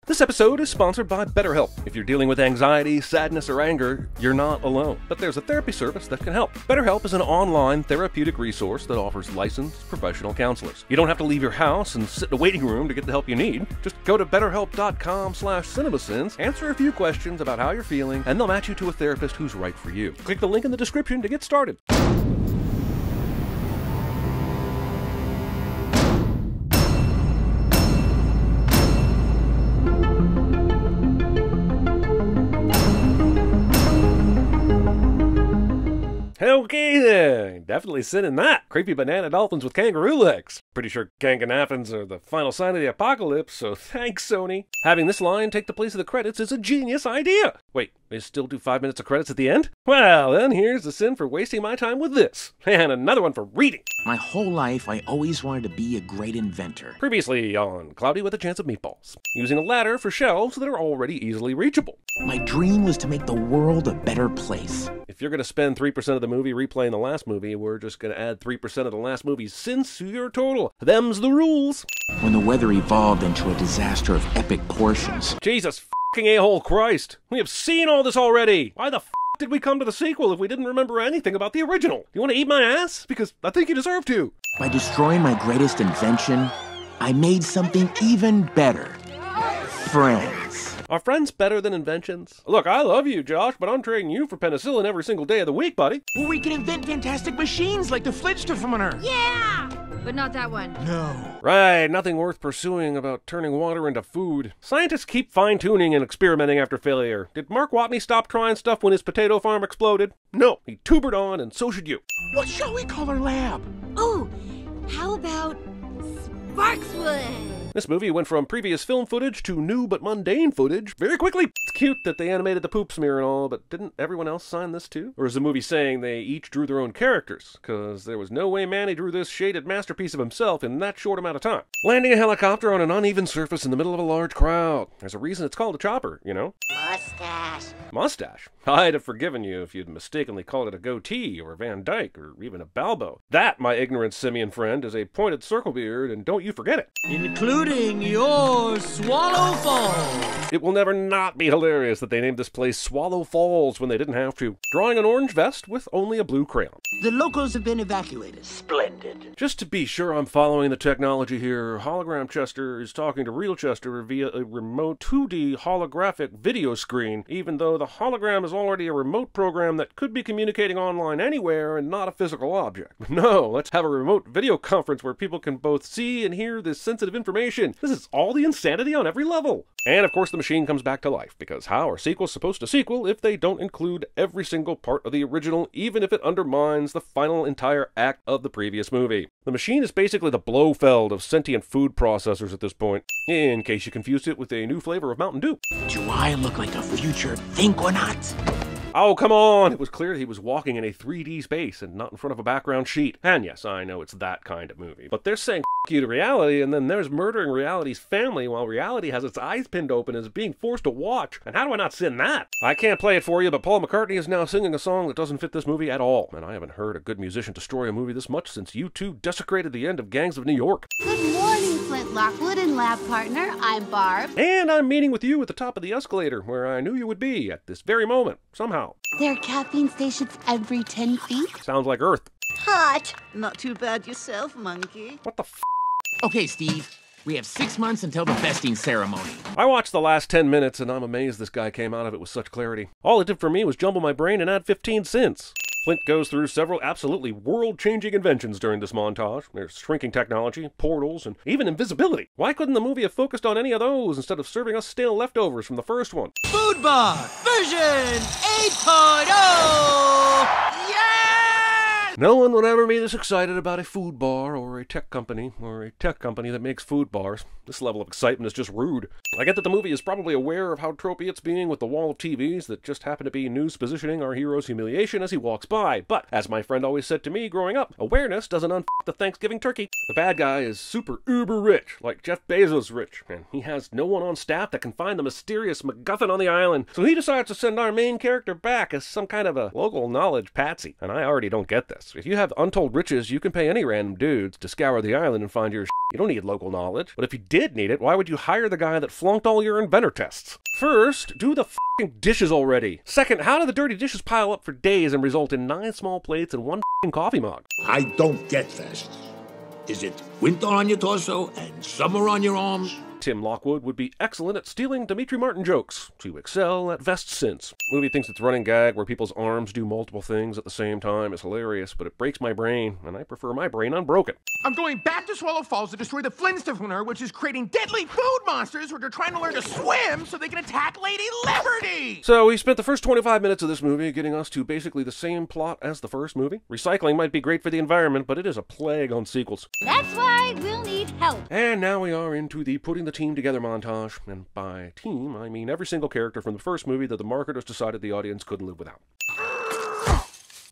This episode is sponsored by BetterHelp. If you're dealing with anxiety, sadness, or anger, you're not alone. But there's a therapy service that can help. BetterHelp is an online therapeutic resource that offers licensed professional counselors. You don't have to leave your house and sit in a waiting room to get the help you need. Just go to betterhelp.com/CinemaSins, answer a few questions about how you're feeling, and they'll match you to a therapist who's right for you. Click the link in the description to get started. Okay then, definitely sending that. Creepy banana dolphins with kangaroo legs. Pretty sure Kanganathans are the final sign of the apocalypse, so thanks, Sony. Having this line take the place of the credits is a genius idea. Wait, they still do 5 minutes of credits at the end? Well, then here's the sin for wasting my time with this. And another one for reading. My whole life, I always wanted to be a great inventor. Previously on Cloudy with a Chance of Meatballs. Using a ladder for shelves that are already easily reachable. My dream was to make the world a better place. If you're going to spend 3% of the movie replaying the last movie, we're just going to add 3% of the last movie's sins to your total. Them's the rules. When the weather evolved into a disaster of epic proportions. Jesus fucking a-hole Christ. We have seen all this already. Why the did we come to the sequel if we didn't remember anything about the original? You want to eat my ass? Because I think you deserve to. By destroying my greatest invention, I made something even better. Friends. Are friends better than inventions? Look, I love you, Josh, but I'm trading you for penicillin every single day of the week, buddy. Well, we can invent fantastic machines like the Flintstoner. Yeah! But not that one. No. Right, nothing worth pursuing about turning water into food. Scientists keep fine-tuning and experimenting after failure. Did Mark Watney stop trying stuff when his potato farm exploded? No, he tubered on, and so should you. What shall we call our lab? Oh, how about Sparkswood? This movie went from previous film footage to new but mundane footage very quickly. It's cute that they animated the poop smear and all, but didn't everyone else sign this too? Or is the movie saying they each drew their own characters? Because there was no way Manny drew this shaded masterpiece of himself in that short amount of time. Landing a helicopter on an uneven surface in the middle of a large crowd. There's a reason it's called a chopper, you know? Mustache. Mustache? I'd have forgiven you if you'd mistakenly called it a goatee, or a Van Dyke, or even a Balbo. That, my ignorant simian friend, is a pointed circle beard, and don't you forget it. Including your Swallow Falls. It will never not be hilarious that they named this place Swallow Falls when they didn't have to. Drawing an orange vest with only a blue crayon. The locals have been evacuated. Splendid. Just to be sure I'm following the technology here, Hologram Chester is talking to real Chester via a remote 2D holographic video screen, even though the hologram is already a remote program that could be communicating online anywhere and not a physical object. But no, let's have a remote video conference where people can both see and hear this sensitive information. This is all the insanity on every level. And of course the machine comes back to life, because how are sequels supposed to sequel if they don't include every single part of the original, even if it undermines the final entire act of the previous movie? The machine is basically the Blofeld of sentient food processors at this point, in case you confused it with a new flavor of Mountain Dew. Do I look like a future think-or-not? Oh, come on! It was clear he was walking in a 3D space and not in front of a background sheet. And yes, I know it's that kind of movie. But they're saying F you to reality, and then there's murdering reality's family while reality has its eyes pinned open and is being forced to watch. And how do I not sin that? I can't play it for you, but Paul McCartney is now singing a song that doesn't fit this movie at all. And I haven't heard a good musician destroy a movie this much since U2 desecrated the end of Gangs of New York. Good morning, Flint Lockwood and lab partner. I'm Barb. And I'm meeting with you at the top of the escalator, where I knew you would be at this very moment, somehow. There are caffeine stations every 10 feet. Sounds like Earth. Hot. Not too bad yourself, monkey. What the f***? Okay, Steve. We have 6 months until the vesting ceremony. I watched the last 10 minutes and I'm amazed this guy came out of it with such clarity. All it did for me was jumble my brain and add 15 cents. Flint goes through several absolutely world-changing inventions during this montage. There's shrinking technology, portals, and even invisibility. Why couldn't the movie have focused on any of those instead of serving us stale leftovers from the first one? Food Bar version 8.0. No one would ever be this excited about a food bar or a tech company that makes food bars. This level of excitement is just rude. I get that the movie is probably aware of how tropey it's being with the wall of TVs that just happen to be news positioning our hero's humiliation as he walks by. But, as my friend always said to me growing up, awareness doesn't unf the Thanksgiving turkey. The bad guy is super uber rich, like Jeff Bezos rich, and he has no one on staff that can find the mysterious MacGuffin on the island. So he decides to send our main character back as some kind of a local knowledge patsy, and I already don't get this. this. If you have untold riches, you can pay any random dudes to scour the island and find your shit. You don't need local knowledge. But if you did need it, why would you hire the guy that flunked all your inventor tests? First, do the f***ing dishes already. Second, how do the dirty dishes pile up for days and result in 9 small plates and 1 f***ing coffee mug? I don't get this. Is it winter on your torso and summer on your arms? Tim Lockwood would be excellent at stealing Dimitri Martin jokes to excel at vest synths. Movie thinks its running gag where people's arms do multiple things at the same time is hilarious, but it breaks my brain, and I prefer my brain unbroken. I'm going back to Swallow Falls to destroy the Flintstoner, which is creating deadly food monsters which are trying to learn to swim so they can attack Lady Liberty! So we spent the first 25 minutes of this movie getting us to basically the same plot as the first movie. Recycling might be great for the environment, but it is a plague on sequels. That's why we'll need help. And now we are into the putting the team together montage, and by team, I mean every single character from the first movie that the marketers decided the audience couldn't live without.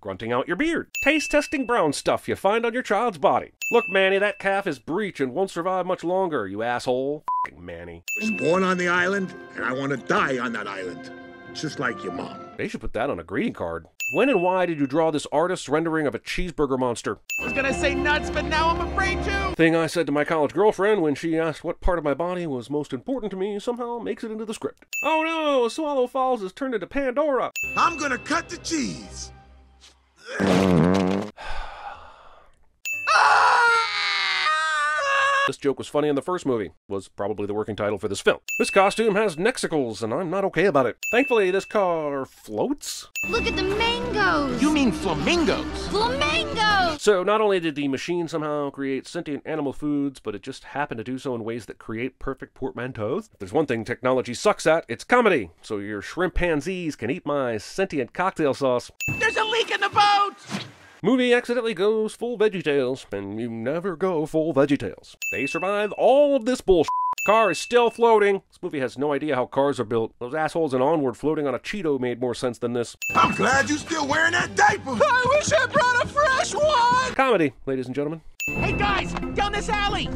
Grunting out your beard. Taste testing brown stuff you find on your child's body. Look, Manny, that calf is breech and won't survive much longer, you asshole. F***ing Manny. I was born on the island, and I want to die on that island. Just like your mom. They should put that on a greeting card. When and why did you draw this artist's rendering of a cheeseburger monster? I was gonna say nuts, but now I'm afraid to! Thing I said to my college girlfriend when she asked what part of my body was most important to me somehow makes it into the script. Oh no, Swallow Falls has turned into Pandora. I'm gonna cut the cheese. This joke was funny in the first movie, was probably the working title for this film. This costume has nexicles, and I'm not okay about it. Thankfully, this car floats. Look at the mangoes. You mean flamingos? Flamingos! So not only did the machine somehow create sentient animal foods, but it just happened to do so in ways that create perfect portmanteaus. If there's one thing technology sucks at, it's comedy. So your shrimp pansies can eat my sentient cocktail sauce. There's a leak in the boat! Movie accidentally goes full VeggieTales, and you never go full VeggieTales. They survive all of this bullshit. Car is still floating. This movie has no idea how cars are built. Those assholes in Onward floating on a Cheeto made more sense than this. I'm glad you still wearing that diaper. I wish I brought a fresh one! Comedy, ladies and gentlemen. Hey guys, down this alley!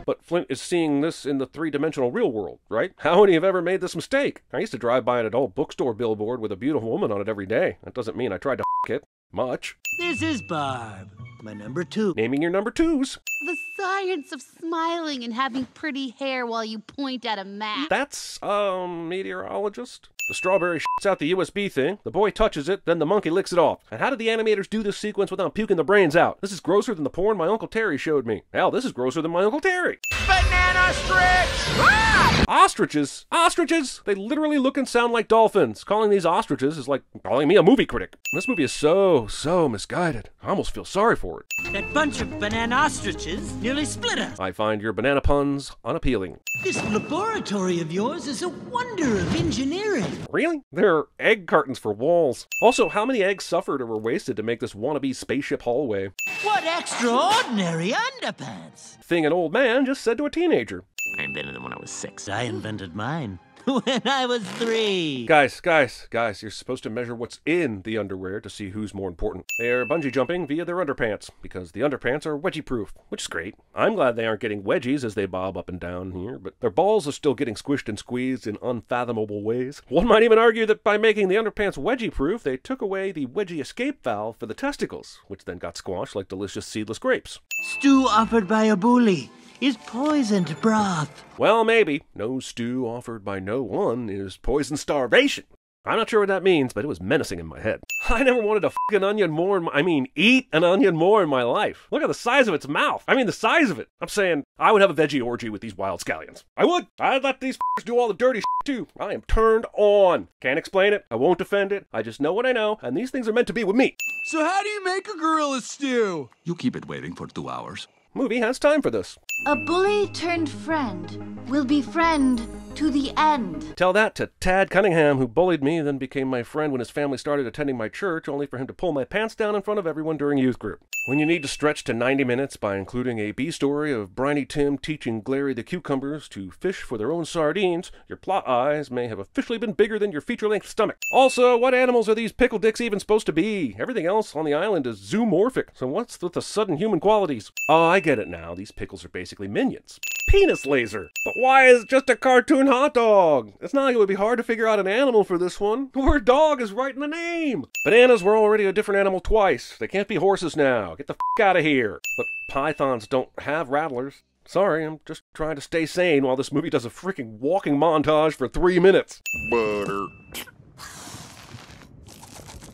But Flint is seeing this in the 3-dimensional real world, right? How many have ever made this mistake? I used to drive by an adult bookstore billboard with a beautiful woman on it every day. That doesn't mean I tried to f*** it. Much. This is Barb, my number 2. Naming your number 2s. The science of smiling and having pretty hair while you point at a map. That's, meteorologist. The strawberry shits out the USB thing, the boy touches it, then the monkey licks it off. And how did the animators do this sequence without puking the brains out? This is grosser than the porn my Uncle Terry showed me. Hell, this is grosser than my Uncle Terry. Banana stretch! Ah! Ostriches? Ostriches? They literally look and sound like dolphins. Calling these ostriches is like calling me a movie critic. This movie is so misguided. I almost feel sorry for it. That bunch of banana ostriches nearly split us. I find your banana puns unappealing. This laboratory of yours is a wonder of engineering. Really? There are egg cartons for walls. Also, how many eggs suffered or were wasted to make this wannabe spaceship hallway? What extraordinary underpants! Thing an old man just said to a teenager. I invented them when I was 6. I invented mine when I was 3. Guys, you're supposed to measure what's in the underwear to see who's more important. They're bungee jumping via their underpants, because the underpants are wedgie-proof, which is great. I'm glad they aren't getting wedgies as they bob up and down here, but their balls are still getting squished and squeezed in unfathomable ways. One might even argue that by making the underpants wedgie-proof, they took away the wedgie escape valve for the testicles, which then got squashed like delicious seedless grapes. Stew offered by a bully is poisoned broth. Well, maybe. No stew offered by no one is poison starvation. I'm not sure what that means, but it was menacing in my head. I never wanted to eat an onion more in my life. Look at the size of its mouth. I mean, the size of it. I'm saying I would have a veggie orgy with these wild scallions. I would. I'd let these do all the dirty too. I am turned on. Can't explain it. I won't defend it. I just know what I know, and these things are meant to be with me. So how do you make a gorilla stew? You keep it waiting for 2 hours. Movie has time for this. A bully turned friend will befriend to the end. Tell that to Tad Cunningham, who bullied me, then became my friend when his family started attending my church, only for him to pull my pants down in front of everyone during youth group. When you need to stretch to 90 minutes by including a B-story of Briny Tim teaching Glary the cucumbers to fish for their own sardines, your plot eyes may have officially been bigger than your feature-length stomach. Also, what animals are these pickle dicks even supposed to be? Everything else on the island is zoomorphic, so what's with the sudden human qualities? Oh, I get get it now. These pickles are basically minions. Penis laser. But why is it just a cartoon hot dog? It's not like it would be hard to figure out an animal for this one. The word dog is right in the name. Bananas were already a different animal twice. They can't be horses now. Get the f*** out of here. But pythons don't have rattlers. Sorry, I'm just trying to stay sane while this movie does a freaking walking montage for 3 minutes. Butter.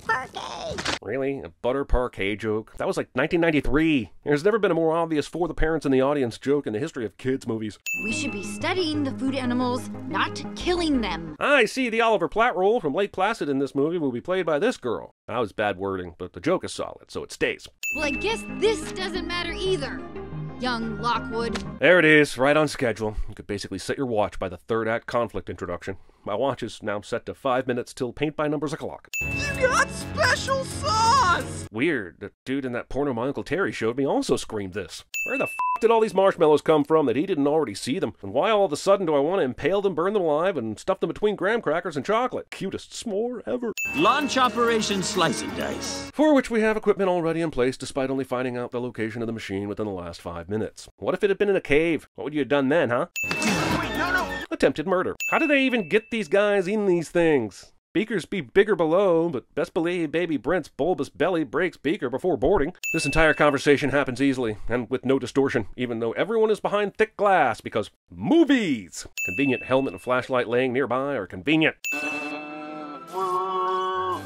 Parquet. Really? A butter parquet joke? That was like 1993. There's never been a more obvious for the parents in the audience joke in the history of kids' movies. We should be studying the food animals, not killing them. I see the Oliver Platt role from Lake Placid in this movie will be played by this girl. That was bad wording, but the joke is solid, so it stays. Well, I guess this doesn't matter either, young Lockwood. There it is, right on schedule. You could basically set your watch by the third act conflict introduction. My watch is now set to 5 minutes till paint by numbers o'clock. You got special sauce! Weird, the dude in that porno my Uncle Terry showed me also screamed this. Where the f*** did all these marshmallows come from that he didn't already see them? And why all of a sudden do I want to impale them, burn them alive, and stuff them between graham crackers and chocolate? Cutest s'more ever. Launch Operation Slice and Dice. For which we have equipment already in place despite only finding out the location of the machine within the last 5 minutes. What if it had been in a cave? What would you have done then, huh? Wait, no. Attempted murder. How do they even get these guys in these things? Beakers be bigger below, but best believe baby Brent's bulbous belly breaks beaker before boarding. This entire conversation happens easily, and with no distortion, even though everyone is behind thick glass, because movies! Convenient helmet and flashlight laying nearby are convenient.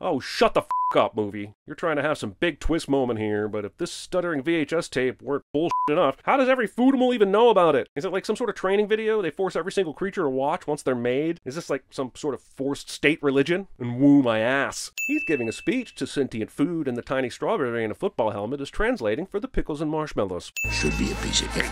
Oh, shut the f*** up, movie. You're trying to have some big twist moment here, but if this stuttering VHS tape weren't bullshit enough, how does every foodimal even know about it? Is it like some sort of training video they force every single creature to watch once they're made? Is this like some sort of forced state religion? And woo my ass. He's giving a speech to sentient food, and the tiny strawberry in a football helmet is translating for the pickles and marshmallows. Should be a piece of cake.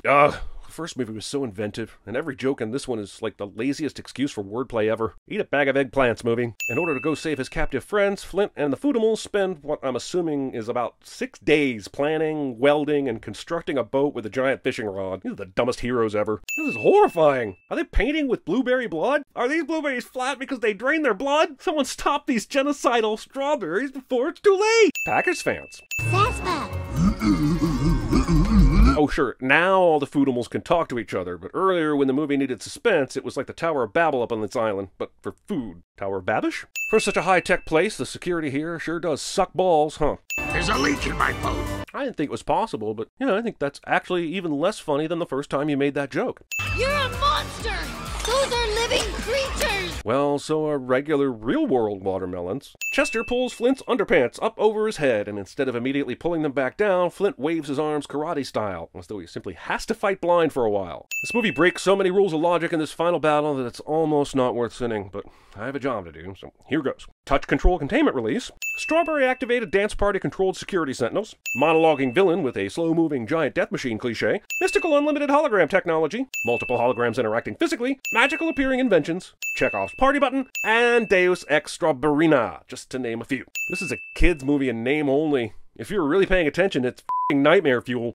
Ugh. The first movie was so inventive, and every joke in this one is like the laziest excuse for wordplay ever. Eat a bag of eggplants, movie. In order to go save his captive friends, Flint and the Foodimals spend what I'm assuming is about 6 days planning, welding, and constructing a boat with a giant fishing rod. These are the dumbest heroes ever. This is horrifying. Are they painting with blueberry blood? Are these blueberries flat because they drain their blood? Someone stop these genocidal strawberries before it's too late! Packers fans. Saspa. Oh sure, now all the Foodimals can talk to each other, but earlier when the movie needed suspense, it was like the Tower of Babel up on this island, but for food. Tower of Babish? For such a high-tech place, the security here sure does suck balls, huh? There's a leak in my boat. I didn't think it was possible, but yeah, I think that's actually even less funny than the first time you made that joke. You're a monster! Those are living creatures! Well, so are regular real-world watermelons. Chester pulls Flint's underpants up over his head, and instead of immediately pulling them back down, Flint waves his arms karate style, as though he simply has to fight blind for a while. This movie breaks so many rules of logic in this final battle that it's almost not worth sinning, but I have a job to do, so here goes. Touch control containment release. Strawberry activated dance party controlled security sentinels. Monologuing villain with a slow-moving giant death machine cliche. Mystical unlimited hologram technology. Multiple holograms interacting physically. Magical appearing inventions. Chekhov's party button. And Deus Ex Strawberrina, just to name a few. This is a kid's movie in name only. If you're really paying attention, it's f***ing nightmare fuel.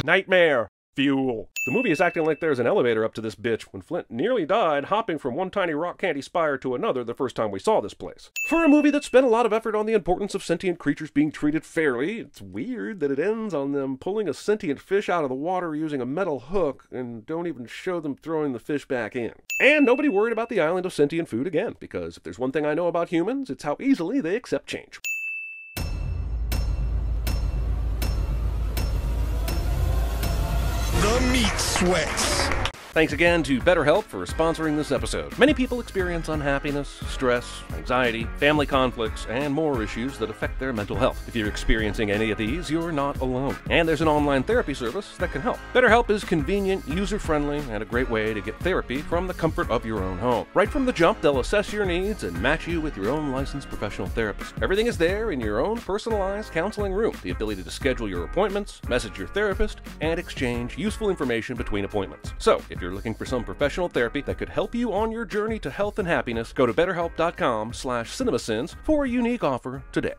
Nightmare fuel. The movie is acting like there's an elevator up to this bitch when Flint nearly died hopping from one tiny rock candy spire to another the first time we saw this place. For a movie that spent a lot of effort on the importance of sentient creatures being treated fairly, it's weird that it ends on them pulling a sentient fish out of the water using a metal hook and don't even show them throwing the fish back in. And nobody worried about the island of sentient food again, because if there's one thing I know about humans, it's how easily they accept change. The meat sweats. Thanks again to BetterHelp for sponsoring this episode. Many people experience unhappiness, stress, anxiety, family conflicts, and more issues that affect their mental health. If you're experiencing any of these, you're not alone. And there's an online therapy service that can help. BetterHelp is convenient, user-friendly, and a great way to get therapy from the comfort of your own home. Right from the jump, they'll assess your needs and match you with your own licensed professional therapist. Everything is there in your own personalized counseling room. The ability to schedule your appointments, message your therapist, and exchange useful information between appointments. So, if you're looking for some professional therapy that could help you on your journey to health and happiness, go to betterhelp.com/CinemaSins for a unique offer today.